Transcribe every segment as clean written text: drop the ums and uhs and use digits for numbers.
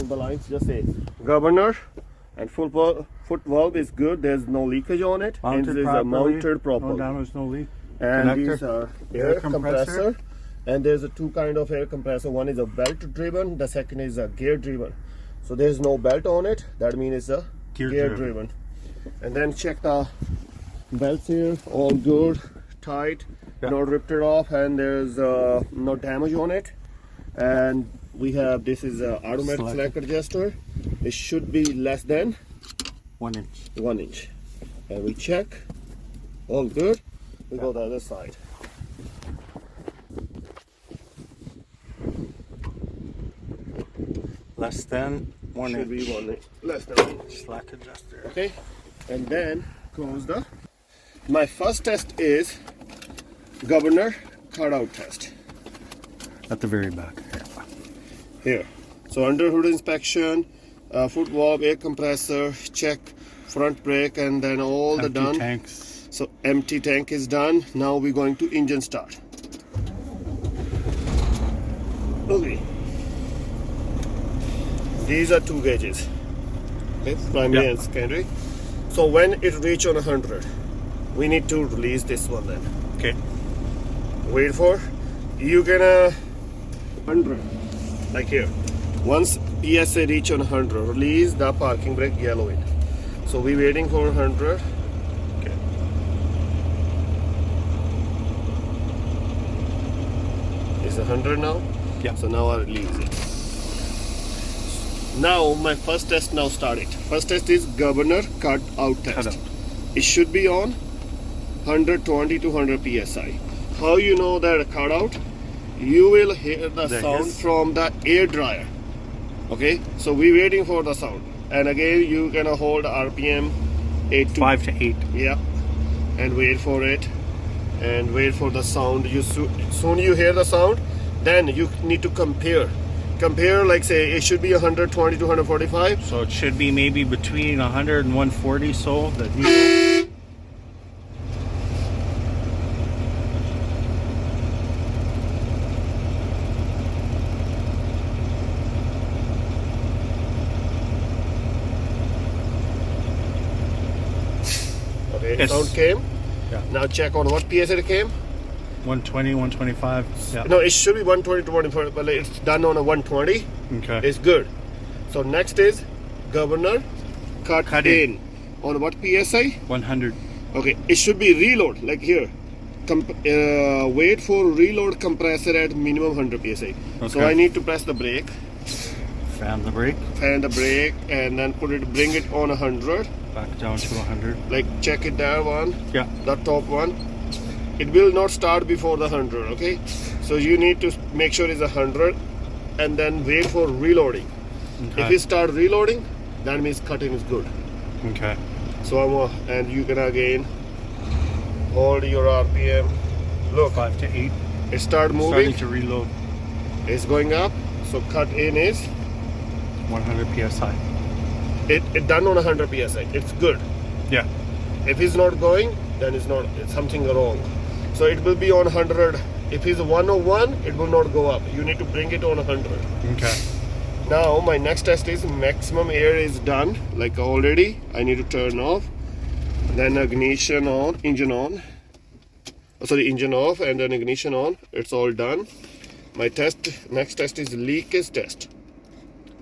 along the lines, just say governor and foot valve is good. There's no leakage on it. Mounted and it is properly. mounted properly. No damage, no leak. And Connector, these are air compressor. And there's a two kind of air compressor. One is a belt driven, the second is a gear driven. So there's no belt on it, that means it's a gear driven. And then check the belts here, all good, tight, not ripped it off, and there's no damage on it. And we have, this is a automatic select adjuster. It should be less than 1 inch. 1 inch. And we check, all good. We go the other side. Less than 1 Should inch. be 1 inch, less than 1 inch. Slack adjuster. Okay, and then goes the, my first test is governor cutout test. At the very back. Here. So under hood inspection, foot valve, air compressor, check front brake, and then all the done. Tanks. So empty tank is done. Now we're going to engine start. Okay. These are two gauges. Okay, primary and secondary. So when it reach on 100, we need to release this one then. Okay. Wait for, you gonna 100, like here. Once PSA reach on 100, release the parking brake, yellow it. So we waiting for 100. Okay. It's 100 now? Yeah. So now I release it. Now my first test now started. First test is governor cut out test. It should be on 120 to 100 psi. How you know that cut out? You will hear the sound from the air dryer. Okay, so we waiting for the sound. And again, you gonna hold RPM 5 to 8. Yeah, and wait for it, and wait for the sound. You soon you hear the sound, then you need to compare. Compare, like say it should be 120 to 145. So it should be maybe between 100 and 140. So that you. Okay, sound came. Yeah. Now check on what PSA it came. 120, 125. Yeah. No, it should be 120 to 145, but it's done on a 120. Okay. It's good. So next is governor cut in. On what PSI? 100. Okay, it should be reload, like here. Wait for reload compressor at minimum 100 psi. Okay. So I need to press the brake. Fan the brake. Fan the brake, and then bring it on 100. Back down to 100. Like check it there one. Yeah. The top one. It will not start before the 100. Okay. So you need to make sure it's 100, and then wait for reloading. Okay. If you start reloading, that means cutting is good. Okay. So and you can again hold your RPM. Look, 5 to 8. It start moving. Starting to reload. It's going up. So cut in is 100 psi. It done on 100 psi. It's good. Yeah. If it's not going, then it's something wrong. So it will be on 100. If it's 101, it will not go up. You need to bring it on 100. Okay. Now my next test is maximum air is done. Like already, I need to turn off. Then ignition on, engine on. Engine off, and then ignition on. It's all done. My next test is leakage test.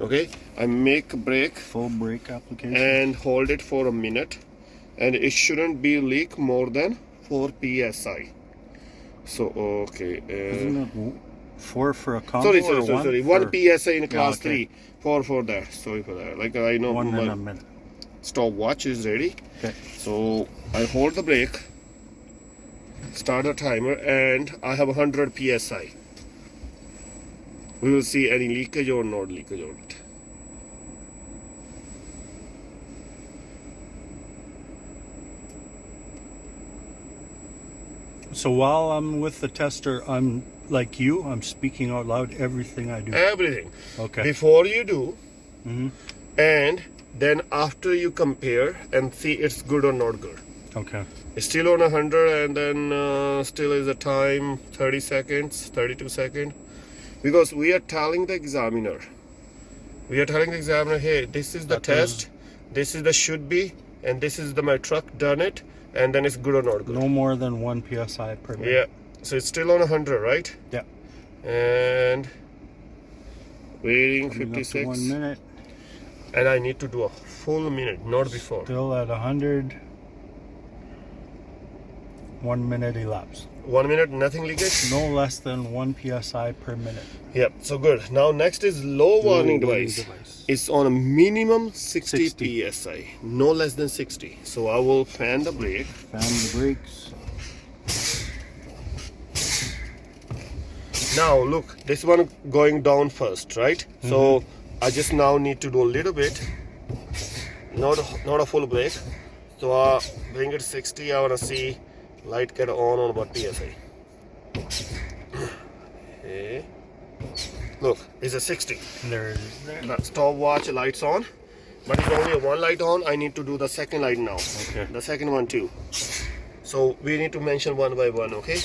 Okay, I make brake, full brake application, and hold it for a minute, and it shouldn't be leak more than 4 psi. So okay. Isn't it 4 for a combo? Sorry. 1 psi in class 3. 4 for that. Sorry for that. Like I know 1 in a minute. Stopwatch is ready. Okay. So I hold the brake, start the timer, and I have 100 psi. We will see any leakage or not leakage on it. So while I'm with the tester, I'm like you, I'm speaking out loud everything I do. Everything. Okay. Before you do, and then after you compare and see it's good or not good. Okay. It's still on 100, and then still is a time 30 seconds, 32 seconds. Because we are telling the examiner We are telling the examiner, hey, this is the That test, this is the should be, and this is the my truck done it, and then it's good or not good. No more than 1 psi per minute. Yeah. So it's still on 100, right? Yeah. And waiting Coming up to 56. 1 minute. And I need to do a full minute, not before. Still at 100. 1 minute elapsed. 1 minute, nothing leakage? No less than 1 psi per minute. Yep, so good. Now next is low warning device. It's on a minimum 60 psi, no less than 60. So I will fan the brake. Fan the brakes. Now look, this one going down first, right? So I just now need to do a little bit, not a full brake. So I bring it 60. I wanna see light get on what psi. Okay. Look, it's a 60. There it is. There. The stopwatch lights on, but it's only one light on. I need to do the second light now. Okay. The second one too. So we need to mention one by one, okay?